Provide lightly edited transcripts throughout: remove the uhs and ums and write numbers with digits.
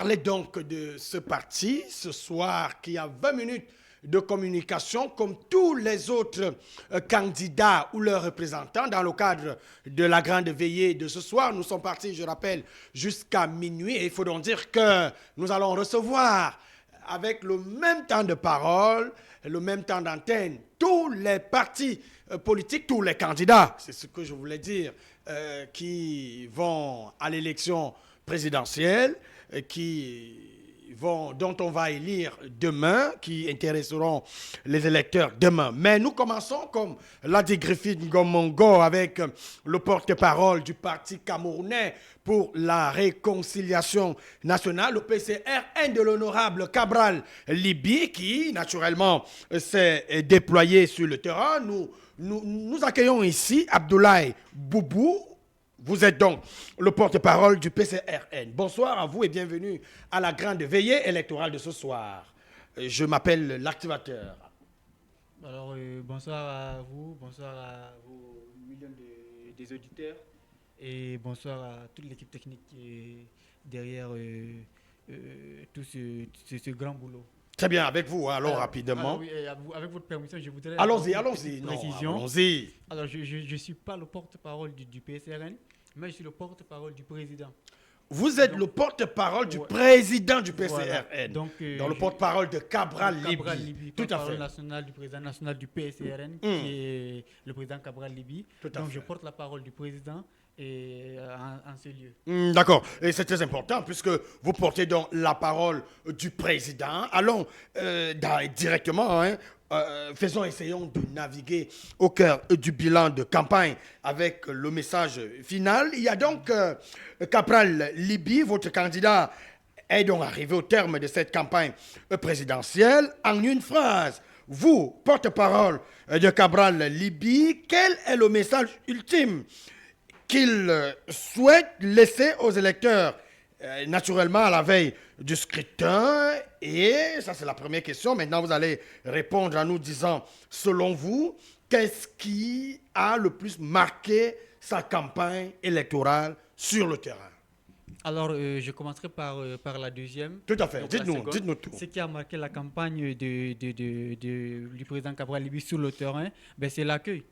Parler donc de ce parti ce soir qui a 20 minutes de communication comme tous les autres candidats ou leurs représentants dans le cadre de la grande veillée de ce soir. Nous sommes partis, je rappelle, jusqu'à minuit et il faut donc dire que nous allons recevoir avec le même temps de parole, le même temps d'antenne, tous les partis politiques, tous les candidats, c'est ce que je voulais dire, qui vont à l'élection présidentielle, dont on va élire demain, qui intéresseront les électeurs demain. Mais nous commençons, comme l'a dit Griffith Ngomongo, avec le porte-parole du Parti camerounais pour la réconciliation nationale, le PCRN de l'honorable Cabral Libi, qui naturellement s'est déployé sur le terrain. Nous accueillons ici Abdoulaye Boubou. Vous êtes donc le porte-parole du PCRN. Bonsoir à vous et bienvenue à la grande veillée électorale de ce soir. Je m'appelle l'activateur. Alors, bonsoir à vous, bonsoir à vos millions des auditeurs et bonsoir à toute l'équipe technique qui est derrière tout ce grand boulot. Très bien, avec vous, alors rapidement. Oui, avec votre permission, je voudrais... Allons-y. Précision. Allons-y. Alors, je ne suis pas le porte-parole du PSRN, mais je suis le porte-parole du président. Vous êtes le porte-parole du président du PCRN, voilà. Donc, dans le porte-parole de Cabral Libi. Tout à fait. National du président national du PSRN, qui est le président Cabral Libi. Donc, je porte la parole du président et en ce lieu. D'accord. Et c'est très important puisque vous portez donc la parole du président. Allons directement, essayons de naviguer au cœur du bilan de campagne avec le message final. Il y a donc Cabral Libi, votre candidat est donc arrivé au terme de cette campagne présidentielle. En une phrase, vous, porte-parole de Cabral Libi, quel est le message ultime qu'il souhaite laisser aux électeurs, naturellement à la veille du scrutin? Et ça, c'est la première question. Maintenant, vous allez répondre en nous disant, selon vous, qu'est-ce qui a le plus marqué sa campagne électorale sur le terrain? Alors, je commencerai par la deuxième. Tout à fait. Dites-nous tout. Ce qui a marqué la campagne du président Cabral Libi sur le terrain, c'est l'accueil.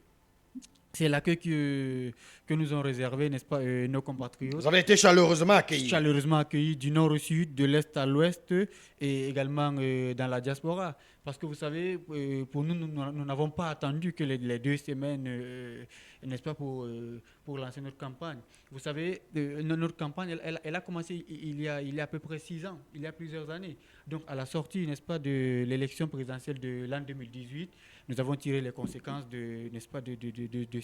C'est l'accueil que nous ont réservé, n'est-ce pas, nos compatriotes. Vous avez été chaleureusement accueillis. Chaleureusement accueillis du nord au sud, de l'est à l'ouest et également dans la diaspora. Parce que vous savez, pour nous n'avons pas attendu que les 2 semaines, n'est-ce pas, pour lancer notre campagne. Vous savez, notre campagne, elle a commencé il y a à peu près 6 ans, il y a plusieurs années. Donc, à la sortie, n'est-ce pas, de l'élection présidentielle de l'an 2018, nous avons tiré les conséquences n'est-ce pas, de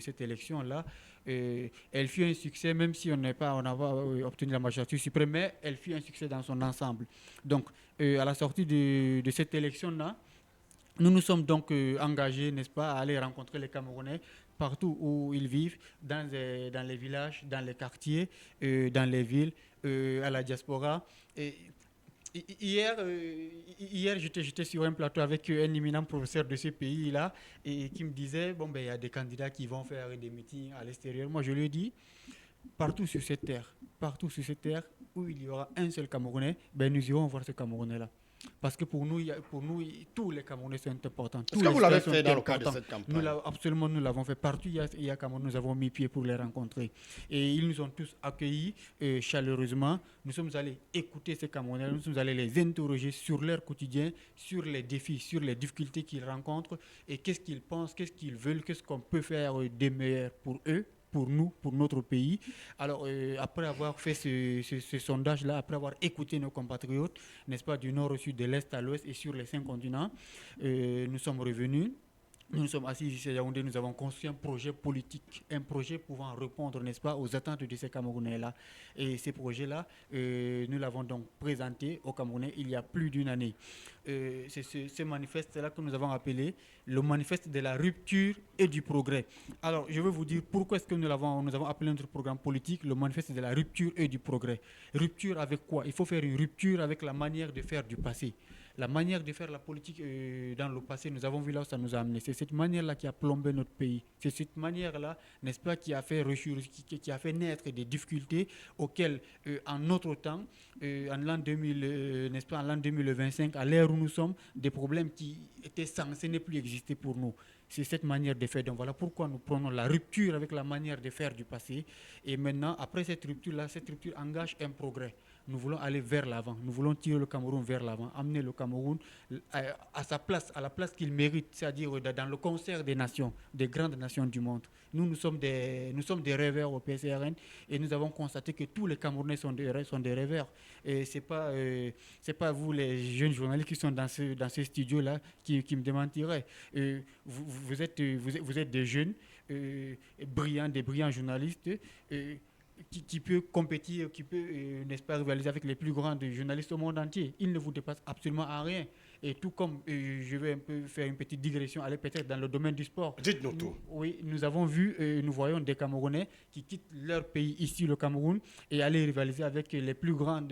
cette élection-là. Elle fut un succès, même si on n'a pas obtenu la majorité suprême, mais elle fut un succès dans son ensemble. Donc, à la sortie de cette élection-là, nous nous sommes donc engagés, n'est-ce pas, à aller rencontrer les Camerounais partout où ils vivent, dans les villages, dans les quartiers, dans les villes, à la diaspora. Hier, j'étais sur un plateau avec un éminent professeur de ce pays-là et qui me disait, il y a des candidats qui vont faire des meetings à l'extérieur. Moi, je lui ai dit, partout sur cette terre où il y aura un seul Camerounais, nous irons voir ce Camerounais-là. Parce que pour nous, tous les Camerounais sont importants. Est-ce que vous l'avez fait dans le cadre de cette campagne? Absolument, nous l'avons fait partout. Il y a Cameroun, nous avons mis pied pour les rencontrer. Et ils nous ont tous accueillis chaleureusement. Nous sommes allés écouter ces Camerounais, nous sommes allés les interroger sur leur quotidien, sur les défis, sur les difficultés qu'ils rencontrent et qu'est-ce qu'ils pensent, qu'est-ce qu'ils veulent, qu'est-ce qu'on peut faire de meilleur pour eux, pour nous, pour notre pays. Alors, après avoir fait ce sondage-là, après avoir écouté nos compatriotes, n'est-ce pas, du nord au sud, de l'est à l'ouest et sur les 5 continents, nous sommes revenus. Nous nous sommes assis ici à Yaoundé, nous avons construit un projet politique, un projet pouvant répondre, n'est-ce pas, aux attentes de ces Camerounais-là. Et ces projets-là, nous l'avons donc présenté aux Camerounais il y a plus d'une année. C'est ce manifeste-là que nous avons appelé le manifeste de la rupture et du progrès. Alors, je veux vous dire pourquoi est-ce que nous avons appelé notre programme politique le manifeste de la rupture et du progrès. Rupture avec quoi? Il faut faire une rupture avec la manière de faire du passé. La manière de faire la politique dans le passé, nous avons vu là où ça nous a amené. C'est cette manière-là qui a plombé notre pays. C'est cette manière-là, n'est-ce pas, qui a fait naître des difficultés auxquelles, en notre temps, en l'an 2000, n'est-ce pas, en l'an 2025, à l'ère où nous sommes, des problèmes qui étaient censés ne plus exister pour nous. C'est cette manière de faire. Donc voilà pourquoi nous prenons la rupture avec la manière de faire du passé. Et maintenant, après cette rupture-là, cette rupture engage un progrès. Nous voulons aller vers l'avant. Nous voulons tirer le Cameroun vers l'avant, amener le Cameroun à sa place, à la place qu'il mérite, c'est-à-dire dans le concert des nations, des grandes nations du monde. Nous sommes des rêveurs au PCRN et nous avons constaté que tous les Camerounais sont des rêveurs. Et c'est pas vous, les jeunes journalistes qui sont dans ce studio-là, qui me démentiraient. Vous êtes des jeunes brillants, des brillants journalistes. Qui peut compétir, qui peut, n'est-ce pas, rivaliser avec les plus grands journalistes au monde entier. Il ne vous dépasse absolument à rien. Et tout comme, je vais un peu faire une petite digression, aller peut-être dans le domaine du sport. Dites-nous tout. Oui, nous avons vu, nous voyons des Camerounais qui quittent leur pays ici, le Cameroun, et aller rivaliser avec les plus grands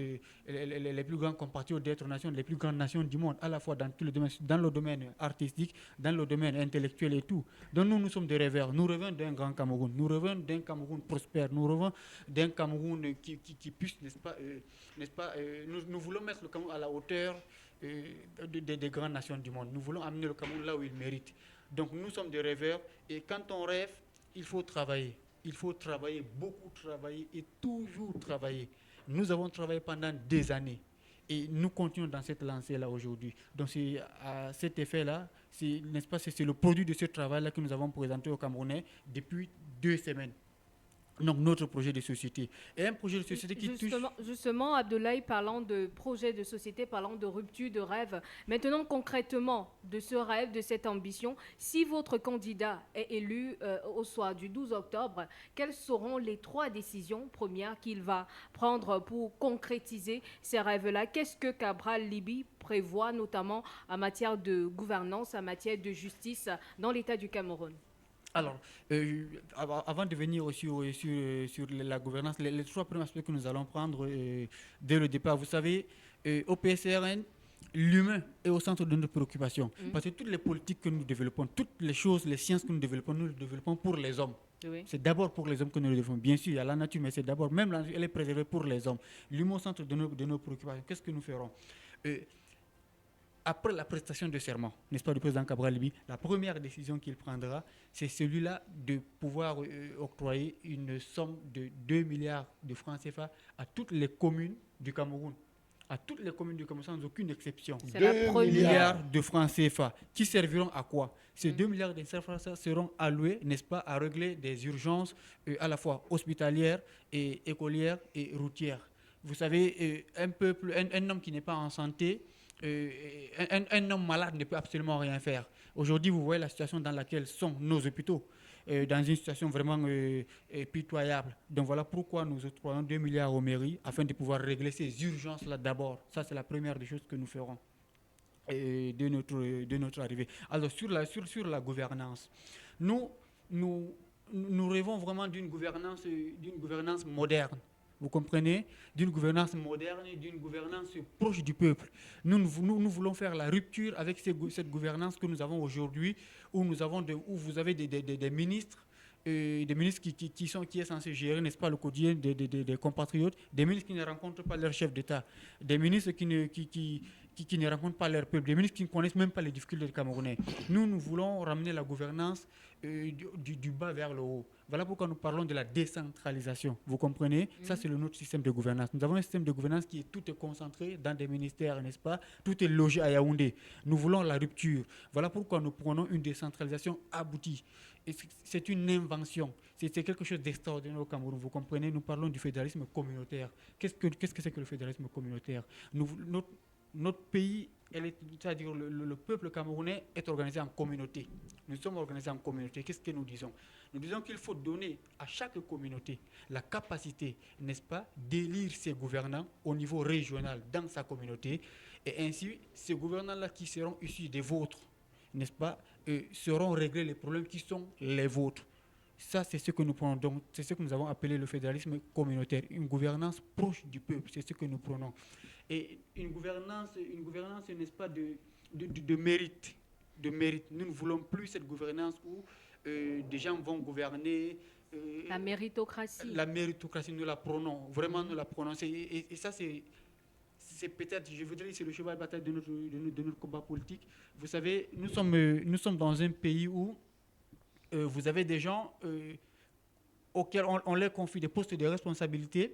compatriotes d'autres nations, les plus grandes nations du monde, à la fois dans le domaine artistique, dans le domaine intellectuel et tout. Donc nous sommes des rêveurs. Nous rêvons d'un grand Cameroun. Nous rêvons d'un Cameroun prospère. Nous rêvons d'un Cameroun qui puisse, n'est-ce pas, nous voulons mettre le Cameroun à la hauteur des grandes nations du monde. Nous voulons amener le Cameroun là où il mérite. Donc nous sommes des rêveurs et quand on rêve, il faut travailler. Il faut travailler, beaucoup travailler et toujours travailler. Nous avons travaillé pendant des années et nous continuons dans cette lancée-là aujourd'hui. Donc c'est à cet effet-là, n'est-ce pas, c'est le produit de ce travail-là que nous avons présenté aux Camerounais depuis 2 semaines. Donc notre projet de société. Et un projet de société qui Justement, Abdoulaye, parlant de projet de société, parlant de rupture de rêve, maintenant concrètement de ce rêve, de cette ambition, si votre candidat est élu au soir du 12 octobre, quelles seront les 3 décisions premières qu'il va prendre pour concrétiser ces rêves-là? Qu'est-ce que Cabral Libby prévoit notamment en matière de gouvernance, en matière de justice dans l'État du Cameroun? Alors, avant de venir sur la gouvernance, les 3 premiers aspects que nous allons prendre dès le départ, vous savez, au PSRN, l'humain est au centre de nos préoccupations. Parce que toutes les politiques que nous développons, toutes les choses, les sciences que nous le développons pour les hommes. Oui. C'est d'abord pour les hommes que nous le développons. Bien sûr, il y a la nature, mais c'est d'abord, même la nature, elle est préservée pour les hommes. L'humain au centre de nos préoccupations. Qu'est-ce que nous ferons après la prestation de serment, n'est-ce pas, du président Cabral Libby, la première décision qu'il prendra, c'est celui-là de pouvoir octroyer une somme de 2 milliards de francs CFA à toutes les communes du Cameroun. À toutes les communes du Cameroun, sans aucune exception. C'est 2 milliards de francs CFA qui serviront à quoi? Ces 2 milliards de francs CFA seront alloués, n'est-ce pas, à régler des urgences à la fois hospitalières, et écolières et routières. Vous savez, un homme qui n'est pas en santé, un homme malade ne peut absolument rien faire. Aujourd'hui, vous voyez la situation dans laquelle sont nos hôpitaux, dans une situation vraiment pitoyable. Donc voilà pourquoi nous octroyons 2 milliards aux mairies afin de pouvoir régler ces urgences-là d'abord. Ça, c'est la première des choses que nous ferons de notre arrivée. Alors sur la gouvernance, nous rêvons vraiment d'une gouvernance moderne. Vous comprenez? D'une gouvernance moderne, d'une gouvernance proche du peuple. Nous voulons faire la rupture avec cette gouvernance que nous avons aujourd'hui, où vous avez des ministres, des ministres qui est censé gérer, n'est-ce pas, le quotidien des compatriotes, des ministres qui ne rencontrent pas leur chef d'État, des ministres qui ne rencontrent pas leur peuple, des ministres qui ne connaissent même pas les difficultés des Camerounais. Nous voulons ramener la gouvernance du bas vers le haut. Voilà pourquoi nous parlons de la décentralisation. Vous comprenez? Ça, c'est notre système de gouvernance. Nous avons un système de gouvernance tout est concentré dans des ministères, n'est-ce pas? Tout est logé à Yaoundé. Nous voulons la rupture. Voilà pourquoi nous prenons une décentralisation aboutie. Et c'est une invention. C'est quelque chose d'extraordinaire au Cameroun. Vous comprenez? Nous parlons du fédéralisme communautaire. Qu'est-ce que c'est que le fédéralisme communautaire? Notre pays, c'est-à-dire le peuple camerounais est organisé en communauté. Nous sommes organisés en communauté. Qu'est-ce que nous disons? Nous disons qu'il faut donner à chaque communauté la capacité, n'est-ce pas, d'élire ses gouvernants au niveau régional dans sa communauté. Et ainsi, ces gouvernants-là qui seront issus des vôtres, n'est-ce pas, seront réglés les problèmes qui sont les vôtres. Ça, c'est ce que nous prenons. Donc, c'est ce que nous avons appelé le fédéralisme communautaire, une gouvernance proche du peuple. C'est ce que nous prenons. Et une gouvernance, n'est-ce pas, de mérite. de mérite. Nous ne voulons plus cette gouvernance où des gens vont gouverner. La méritocratie. La méritocratie, nous la prônons. Vraiment, nous la prônons. Et ça, c'est peut-être, je voudrais dire, c'est le cheval de bataille de notre combat politique. Vous savez, nous sommes dans un pays où vous avez des gens auxquels on leur confie des postes de responsabilité.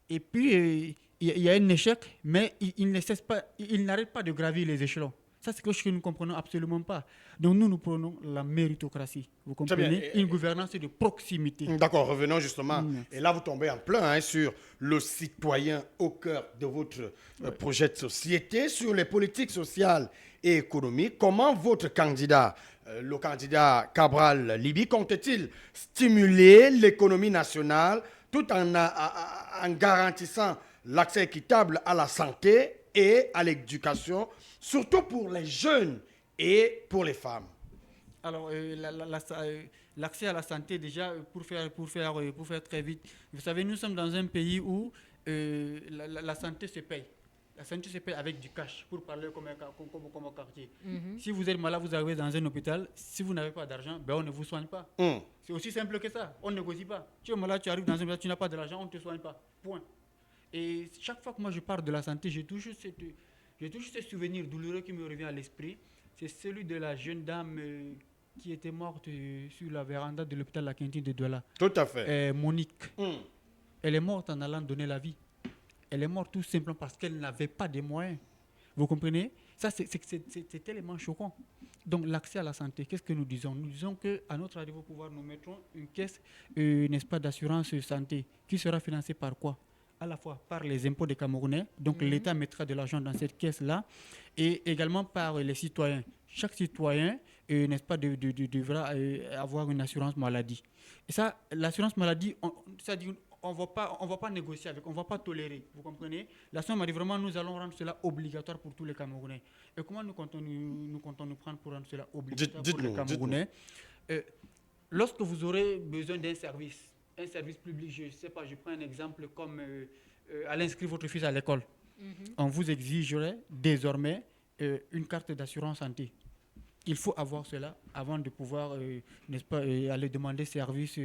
Et puis, il y a un échec, mais ils n'arrêtent pas de gravir les échelons. Ça, c'est quelque chose que nous ne comprenons absolument pas. Donc, nous prenons la méritocratie. Vous comprenez? Une gouvernance de proximité. D'accord, revenons justement. Et là, vous tombez en plein sur le citoyen au cœur de votre projet de société, sur les politiques sociales et économiques. Comment votre candidat, le candidat Cabral Libby, compte-t-il stimuler l'économie nationale tout en garantissant l'accès équitable à la santé et à l'éducation, surtout pour les jeunes et pour les femmes? Alors, l'accès à la santé, déjà, pour faire très vite, vous savez, nous sommes dans un pays où la santé se paye. La santé se paye avec du cash, pour parler comme au quartier. Si vous êtes malade, vous arrivez dans un hôpital, si vous n'avez pas d'argent, ben on ne vous soigne pas. C'est aussi simple que ça, on ne négocie pas. Tu es malade, tu arrives dans un hôpital, tu n'as pas d'argent, on ne te soigne pas. Point. Et chaque fois que moi je parle de la santé, j'ai toujours ce souvenir douloureux qui me revient à l'esprit. C'est celui de la jeune dame qui était morte sur la véranda de l'hôpital La Quintine de Douala. Tout à fait. Monique. Elle est morte en allant donner la vie. Elle est morte tout simplement parce qu'elle n'avait pas de moyens. Vous comprenez? Ça, c'est tellement choquant. Donc, l'accès à la santé, qu'est-ce que nous disons? Nous disons qu'à notre arrivée au pouvoir, nous mettrons une caisse, n'est-ce pas, d'assurance santé qui sera financée par quoi? À la fois par les impôts des Camerounais, donc l'État mettra de l'argent dans cette caisse-là, et également par les citoyens. Chaque citoyen, n'est-ce pas, devra avoir une assurance maladie. Et ça, l'assurance maladie, c'est-à-dire on ne va pas négocier avec, on ne va pas tolérer, vous comprenez? L'assurance maladie, vraiment, nous allons rendre cela obligatoire pour tous les Camerounais. Et comment nous comptons nous prendre pour rendre cela obligatoire pour les Camerounais? Lorsque vous aurez besoin d'un service public, je ne sais pas, je prends un exemple comme aller inscrire votre fils à l'école. On vous exigerait désormais une carte d'assurance santé. Il faut avoir cela avant de pouvoir, n'est-ce pas, aller demander service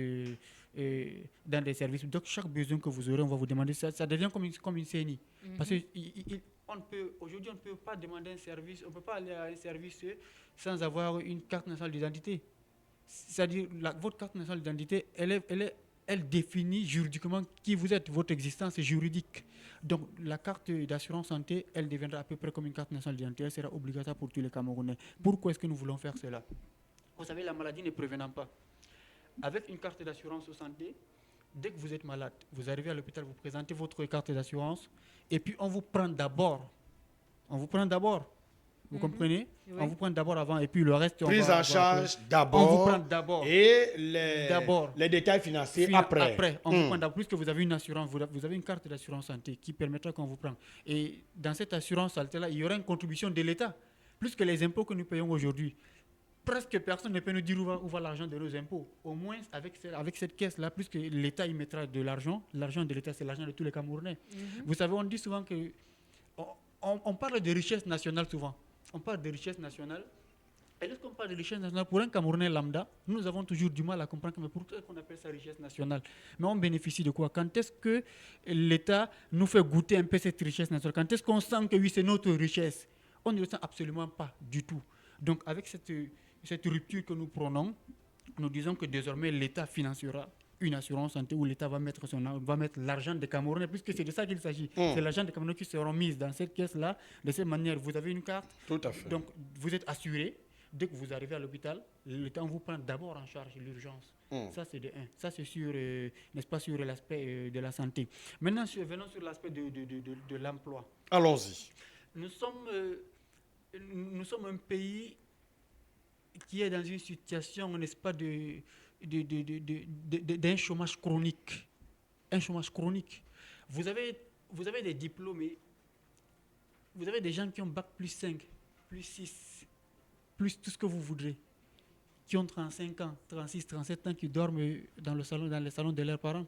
dans des services. Donc, chaque besoin que vous aurez, on va vous demander ça. Ça devient comme une CNI. Parce que aujourd'hui, on ne peut pas demander un service, on ne peut pas aller à un service sans avoir une carte nationale d'identité. C'est-à-dire, votre carte nationale d'identité, elle définit juridiquement qui vous êtes, votre existence est juridique. Donc, la carte d'assurance santé, elle deviendra à peu près comme une carte nationale d'identité. Elle sera obligatoire pour tous les Camerounais. Pourquoi est-ce que nous voulons faire cela? Vous savez, la maladie ne prévenant pas. Avec une carte d'assurance santé, dès que vous êtes malade, vous arrivez à l'hôpital, vous présentez votre carte d'assurance, et puis on vous prend d'abord. Vous comprenez? Oui. On vous prend d'abord avant, et puis le reste... Prise en charge d'abord. On vous prend d'abord. Et les détails financiers après. On vous prend d'abord, puisque vous avez une assurance, vous avez une carte d'assurance santé qui permettra qu'on vous prenne. Et dans cette assurance santé-là, il y aura une contribution de l'État, plus que les impôts que nous payons aujourd'hui. Presque personne ne peut nous dire où va l'argent de nos impôts. Au moins, avec cette caisse-là, plus que l'État y mettra de l'argent de l'État, c'est l'argent de tous les Camerounais. Vous savez, on dit souvent que... On parle de richesse nationale souvent. On parle de richesse nationale. Et lorsqu'on parle de richesse nationale, pour un Camerounais lambda, nous avons toujours du mal à comprendre mais pourquoi on appelle ça richesse nationale. Mais on bénéficie de quoi? Quand est-ce que l'État nous fait goûter un peu cette richesse nationale? Quand est-ce qu'on sent que oui, c'est notre richesse? On ne le sent absolument pas du tout. Donc avec cette rupture que nous prenons, nous disons que désormais l'État financera une assurance santé où l'État va mettre l'argent des Camerounais, puisque c'est de ça qu'il s'agit. C'est l'argent des Camerounais qui seront mis dans cette caisse-là. De cette manière, vous avez une carte. Tout à fait. Donc, vous êtes assuré. Dès que vous arrivez à l'hôpital, l'État vous prend d'abord en charge l'urgence. Ça, c'est de un. Ça, c'est sur, n'est-ce pas, sur l'aspect de la santé. Maintenant, venons sur l'aspect de l'emploi. Allons-y. Nous sommes un pays qui est dans une situation, n'est-ce pas, d'un chômage chronique. Un chômage chronique. Vous avez des diplômés, vous avez des gens qui ont bac plus 5, plus 6, plus tout ce que vous voudrez, qui ont 35 ans, 36, 37 ans, qui dorment dans les salons de leurs parents.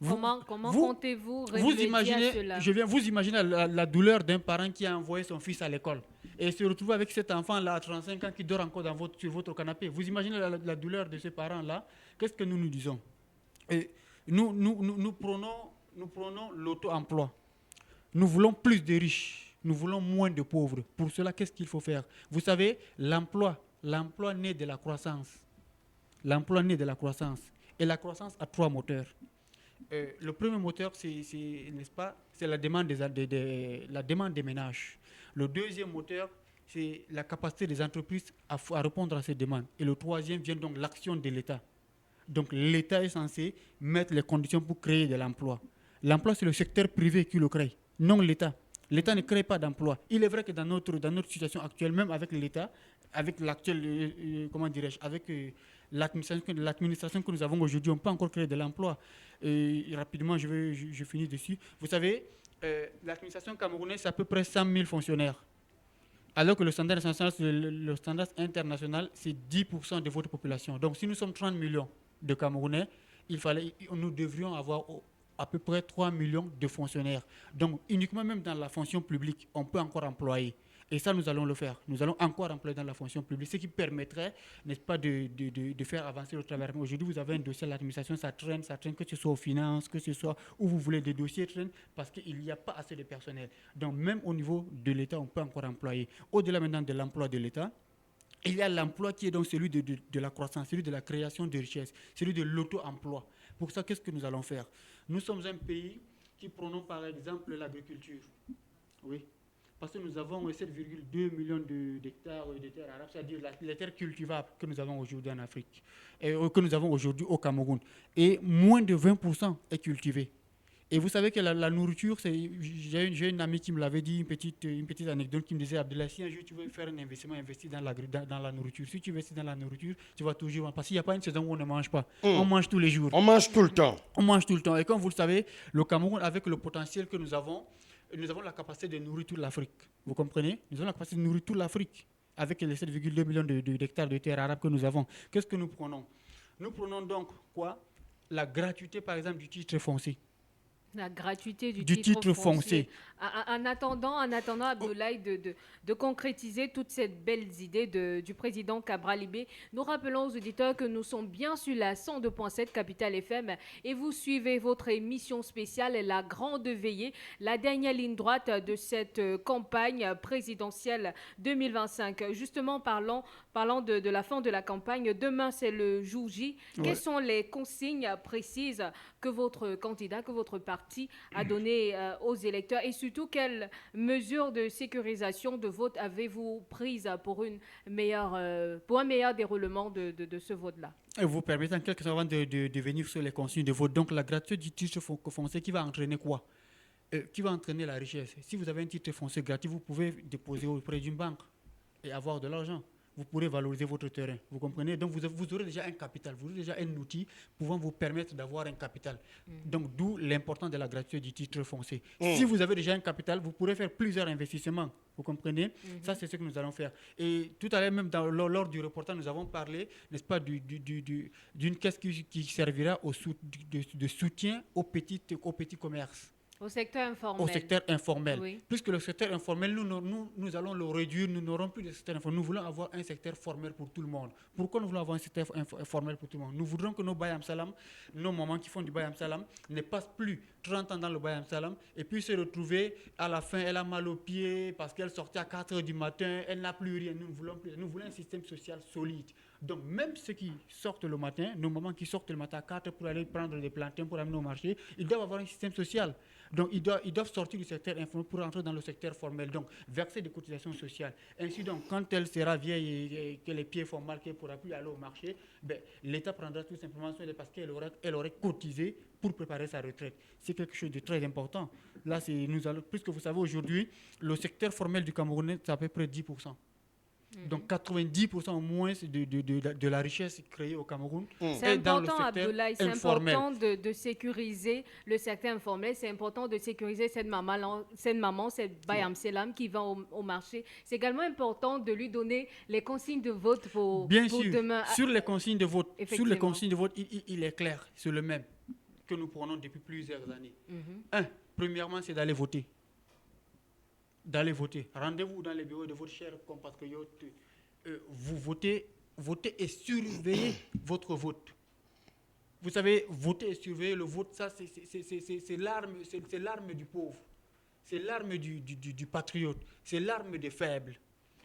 Comment comptez-vous remédier à cela? Vous imaginez la douleur d'un parent qui a envoyé son fils à l'école. et se retrouver avec cet enfant-là à 35 ans qui dort encore sur votre canapé. Vous imaginez la douleur de ces parents-là. Qu'est-ce que nous disons? Et nous prenons l'auto-emploi. Nous voulons plus de riches. Nous voulons moins de pauvres. Pour cela, qu'est-ce qu'il faut faire? Vous savez, l'emploi naît de la croissance. L'emploi naît de la croissance. Et la croissance a 3 moteurs. Le premier moteur, n'est-ce pas, c'est la demande la demande des ménages. Le deuxième moteur, c'est la capacité des entreprises à répondre à ces demandes. Et le troisième vient donc l'action de l'État. Donc l'État est censé mettre les conditions pour créer de l'emploi. L'emploi, c'est le secteur privé qui le crée, non l'État. L'État ne crée pas d'emploi. Il est vrai que dans notre situation actuelle, même avec l'État, avec l'actuel, comment dirais-je, avec l'administration que nous avons aujourd'hui, on peut encore créer de l'emploi. Rapidement, je finis dessus. Vous savez, l'administration camerounaise, c'est à peu près 100 000 fonctionnaires. Alors que le standard international, c'est 10% de votre population. Donc, si nous sommes 30 millions de Camerounais, nous devrions avoir à peu près 3 millions de fonctionnaires. Donc, uniquement même dans la fonction publique, on peut encore employer. Et ça, nous allons le faire. Nous allons encore employer dans la fonction publique, ce qui permettrait, n'est-ce pas, de faire avancer le travail. Aujourd'hui, vous avez un dossier à l'administration, ça traîne, que ce soit aux finances, que ce soit où vous voulez, des dossiers traînent parce qu'il n'y a pas assez de personnel. Donc, même au niveau de l'État, on peut encore employer. Au-delà maintenant de l'emploi de l'État, il y a l'emploi qui est donc celui de la croissance, celui de la création de richesses, celui de l'auto-emploi. Pour ça, qu'est-ce que nous allons faire? Nous sommes un pays qui prenons par exemple l'agriculture. Oui. Parce que nous avons 7,2 millions d'hectares de terres arables, c'est-à-dire les terres cultivables que nous avons aujourd'hui en Afrique, et que nous avons aujourd'hui au Cameroun. Et moins de 20% est cultivé. Et vous savez que la nourriture, j'ai une amie qui me l'avait dit, une petite anecdote qui me disait, Abdoulaye, si un jour tu veux faire un investissement, investis dans la nourriture. Si tu investis dans la nourriture, tu vas toujours... Parce qu'il n'y a pas une saison où on ne mange pas. On mange tous les jours. On mange tout le temps. On mange tout le temps. Et comme vous le savez, le Cameroun, avec le potentiel que nous avons la capacité de nourrir toute l'Afrique. Vous comprenez? Nous avons la capacité de nourrir toute l'Afrique avec les 7,2 millions d'hectares de terres arables que nous avons. Qu'est-ce que nous prenons? Nous prenons donc quoi? La gratuité, par exemple, du titre foncier. La gratuité du titre foncier. En attendant Abdoulaye, de concrétiser toutes ces belles idées du président Cabral Libé, nous rappelons aux auditeurs que nous sommes bien sur la 102.7 Capital FM et vous suivez votre émission spéciale La Grande Veillée, la dernière ligne droite de cette campagne présidentielle 2025. Justement, parlant de la fin de la campagne, demain c'est le jour J. Ouais. Quelles sont les consignes précises que votre candidat, que votre parti a donné aux électeurs et surtout quelles mesures de sécurisation de vote avez-vous prises pour un meilleur déroulement de ce vote-là? Et vous permettez en quelque sorte de venir sur les consignes de vote. Donc la gratuité du titre foncier qui va entraîner quoi? Qui va entraîner la richesse. Si vous avez un titre foncier gratuit, vous pouvez déposer auprès d'une banque et avoir de l'argent. Vous pourrez valoriser votre terrain. Vous comprenez? Donc, vous aurez déjà un capital, vous aurez déjà un outil pouvant vous permettre d'avoir un capital. Donc, d'où l'importance de la gratuité du titre foncier. Si vous avez déjà un capital, vous pourrez faire plusieurs investissements. Vous comprenez? Ça, c'est ce que nous allons faire. Et tout à l'heure, même lors du reportage, nous avons parlé, n'est-ce pas, d'une caisse qui servira de soutien aux petits commerces. Au secteur informel. Au secteur informel. Oui. Puisque le secteur informel, nous allons le réduire, nous n'aurons plus de secteur informel. Nous voulons avoir un secteur formel pour tout le monde. Pourquoi nous voulons avoir un secteur informel pour tout le monde? Nous voudrons que nos Bayam Salam, nos mamans qui font du Bayam Salam, ne passent plus 30 ans dans le Bayam Salam et puis se retrouver à la fin, elle a mal aux pieds parce qu'elle sortait à 4 h du matin, elle n'a plus rien. Nous voulons un système social solide. Donc, même ceux qui sortent le matin, nos mamans qui sortent le matin à 4 pour aller prendre des plantains pour amener au marché, ils doivent avoir un système social. Donc, ils doivent sortir du secteur informel pour entrer dans le secteur formel. Donc, verser des cotisations sociales. Ainsi, donc, quand elle sera vieille et que les pieds font mal, qu'elle ne pourra plus aller au marché, l'État prendra tout simplement soin parce qu'elle aurait cotisé pour préparer sa retraite. C'est quelque chose de très important. Là, puisque vous savez, aujourd'hui, le secteur formel du Cameroun, c'est à peu près 10%. Donc 90% au moins de la richesse créée au Cameroun est dans le secteur informel. C'est important de sécuriser le secteur informel. C'est important de sécuriser cette maman, cette Bayam Selam qui va au marché. C'est également important de lui donner les consignes de vote pour demain. Sur les consignes de vote, il est clair, c'est le même que nous prenons depuis plusieurs années. Premièrement, c'est d'aller voter. d'aller voter. Rendez-vous dans les bureaux de votre chers compatriotes. Vous votez et surveillez votre vote. Vous savez, voter et surveiller le vote, ça, c'est l'arme du pauvre. C'est l'arme du patriote. C'est l'arme des faibles.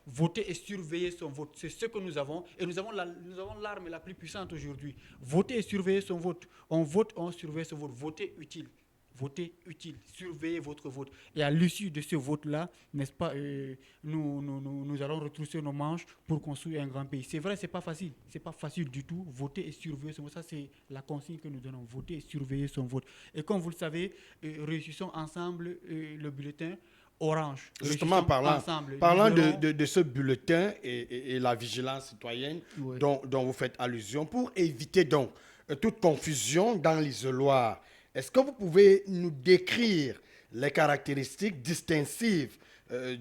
Voter et surveiller son vote, c'est ce que nous avons. Et nous avons l'arme la plus puissante aujourd'hui. Voter et surveiller son vote. On vote, on surveille son vote. Voter utile. Votez utile, surveillez votre vote. Et à l'issue de ce vote-là, n'est-ce pas, nous allons retrousser nos manches pour construire un grand pays. C'est vrai, c'est pas facile du tout. Voter et surveiller son vote, ça c'est la consigne que nous donnons. Voter et surveiller son vote. Et comme vous le savez, réussissons ensemble le bulletin orange. Justement, parlant de ce bulletin et la vigilance citoyenne dont vous faites allusion, pour éviter donc toute confusion dans l'isoloir, est-ce que vous pouvez nous décrire les caractéristiques distinctives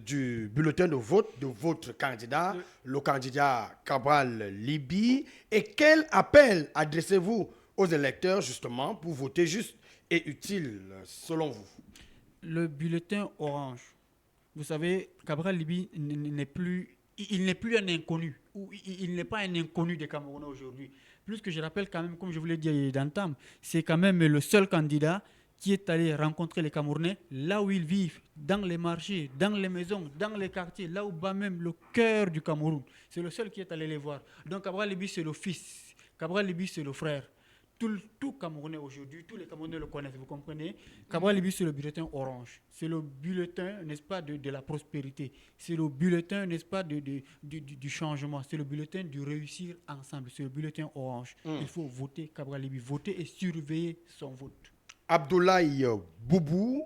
du bulletin de vote de votre candidat, le candidat Cabral Libye, et quel appel adressez-vous aux électeurs justement pour voter juste et utile selon vous? Le bulletin orange. Vous savez, Cabral Libye n'est plus un inconnu. Il n'est pas un inconnu des Camerounais aujourd'hui. Plus que je rappelle quand même, comme je vous l'ai dit d'entame, c'est quand même le seul candidat qui est allé rencontrer les Camerounais là où ils vivent, dans les marchés, dans les maisons, dans les quartiers, là où bat même le cœur du Cameroun. C'est le seul qui est allé les voir. Donc Cabral Libye, c'est le fils. Cabral Libye, c'est le frère. Tout Camerounais aujourd'hui, tous les Camerounais le connaissent, vous comprenez. Cabral Libye, c'est le bulletin orange. C'est le bulletin, n'est-ce pas, de la prospérité. C'est le bulletin, n'est-ce pas, du changement. C'est le bulletin du réussir ensemble. C'est le bulletin orange. Il faut voter Cabral Libye, voter et surveiller son vote. Abdoulaye Boubou,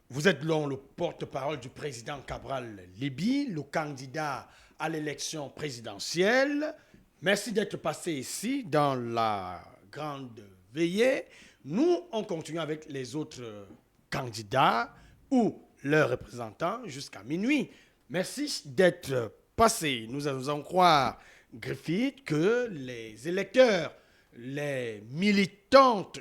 vous êtes le porte-parole du président Cabral Libye, le candidat à l'élection présidentielle. Merci d'être passé ici dans la grande veillée. Nous, on continue avec les autres candidats ou leurs représentants jusqu'à minuit. Merci d'être passé. Nous allons croire, Griffith, que les électeurs, les militants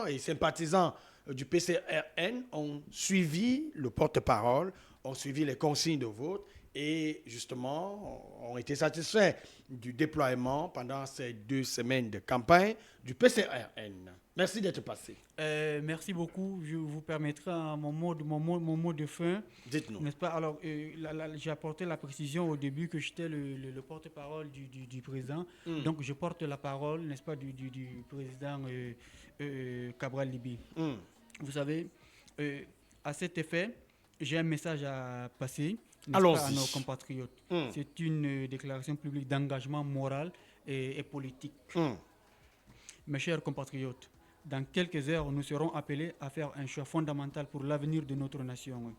et sympathisants du PCRN ont suivi le porte-parole, ont suivi les consignes de vote et justement ont été satisfaits du déploiement pendant ces 2 semaines de campagne du PCRN. Merci d'être passé. Merci beaucoup. Je vous permettrai mon mot de fin. Dites-nous. N'est-ce pas? Alors, j'ai apporté la précision au début que j'étais le porte-parole du président. Donc, je porte la parole, n'est-ce pas, du président Cabral Libye. Vous savez, à cet effet, j'ai un message à passer à nos compatriotes. C'est une déclaration publique d'engagement moral et politique. Mes chers compatriotes, dans quelques heures, nous serons appelés à faire un choix fondamental pour l'avenir de notre nation.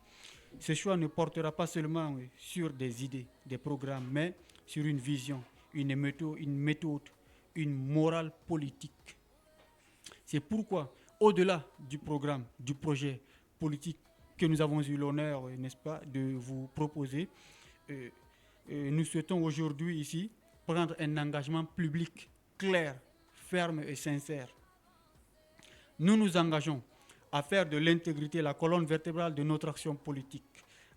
Ce choix ne portera pas seulement sur des idées, des programmes, mais sur une vision, une méthode, une morale politique. C'est pourquoi, au-delà du programme, du projet politique que nous avons eu l'honneur, n'est-ce pas, de vous proposer, nous souhaitons aujourd'hui ici prendre un engagement public clair, ferme et sincère. Nous nous engageons à faire de l'intégrité la colonne vertébrale de notre action politique,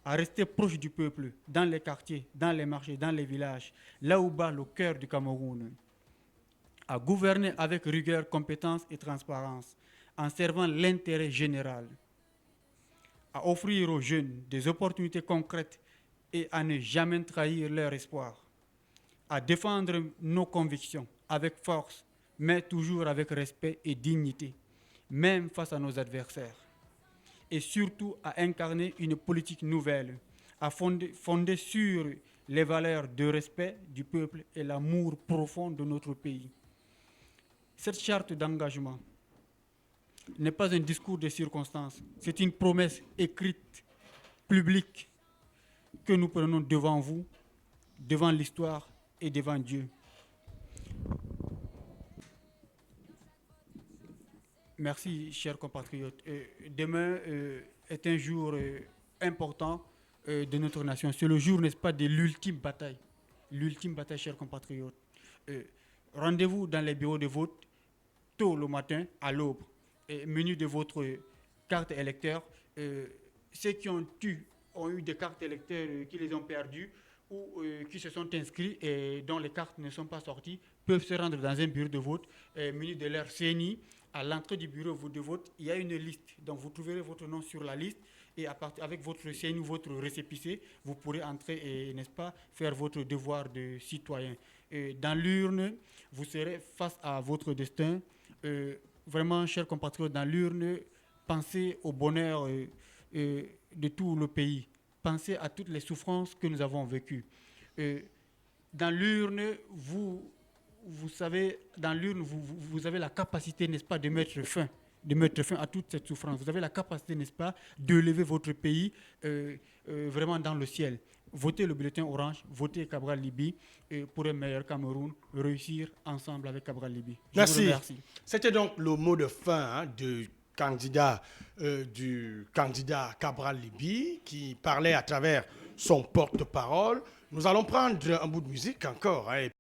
à rester proche du peuple, dans les quartiers, dans les marchés, dans les villages, là où bat le cœur du Cameroun, à gouverner avec rigueur, compétence et transparence, en servant l'intérêt général, à offrir aux jeunes des opportunités concrètes et à ne jamais trahir leur espoir, à défendre nos convictions avec force, mais toujours avec respect et dignité, même face à nos adversaires, et surtout à incarner une politique nouvelle, fondée sur les valeurs de respect du peuple et l'amour profond de notre pays. Cette charte d'engagement n'est pas un discours de circonstance, c'est une promesse écrite, publique, que nous prenons devant vous, devant l'histoire et devant Dieu. Merci, chers compatriotes. Demain est un jour important de notre nation. C'est le jour, n'est-ce pas, de l'ultime bataille. L'ultime bataille, chers compatriotes. Rendez-vous dans les bureaux de vote tôt le matin, à l'aube. Menu de votre carte électeur. Ceux qui ont eu ont eu des cartes électeurs qui les ont perdues ou qui se sont inscrits et dont les cartes ne sont pas sorties peuvent se rendre dans un bureau de vote muni de leur CNI. À l'entrée du bureau de vote, il y a une liste. Donc vous trouverez votre nom sur la liste et avec votre CNI ou votre récépissé, vous pourrez entrer et, n'est-ce pas, faire votre devoir de citoyen. Dans l'urne, vous serez face à votre destin. Vraiment, chers compatriotes, dans l'urne, pensez au bonheur de tout le pays. Pensez à toutes les souffrances que nous avons vécues. Dans l'urne, vous savez, dans l'urne, vous avez la capacité, n'est-ce pas, de mettre fin à toute cette souffrance. Vous avez la capacité, n'est-ce pas, de lever votre pays vraiment dans le ciel. Votez le bulletin orange, votez Cabral Libye pour un meilleur Cameroun, réussir ensemble avec Cabral Libye. Merci. Vous remercie. C'était donc le mot de fin du candidat Cabral Libye qui parlait à travers son porte-parole. Nous allons prendre un bout de musique encore.